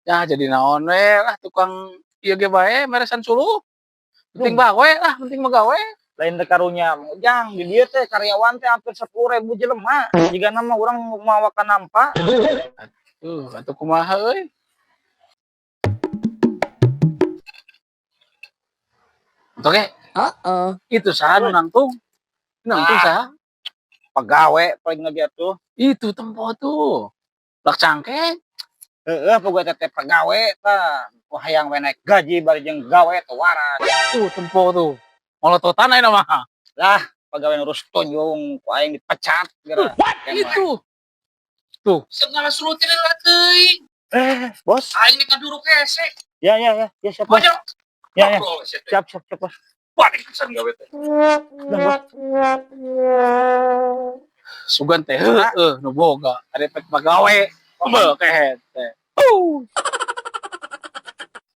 Ya jadi naon we lah tukang ieu ge bae meresan suluh. Penting Duh, bae lah, penting magawe. lain teh karunya ujang di dieu teh karyawan teh hampir 10.000 jelema. Jika nama urang mawakan nampa. Atuh kumaha euy? Oke, itu saha nu nangtung? Nangtung Ah, saha? pegawai paling ngeliat tuh. Itu tempo tuh. Lak cangkeng. Pegawai teteh pegawai tah. Wah hayang we naik gaji bari jeung gawe teu waras. Tuh tempo tuh. Molototan ayeuna mah. Lah, pegawai nurus tunjung ku aing dipecat gara. Itu. Tuh, segala sulutin lah teuing. Bos. Aing di kaduruk hese. Ya, siap bos. Ya. Siap bos. Balik pisan gawe teh. Sugan teh heueuh nu boga, ada pek pagawe. Beuh kehet teh.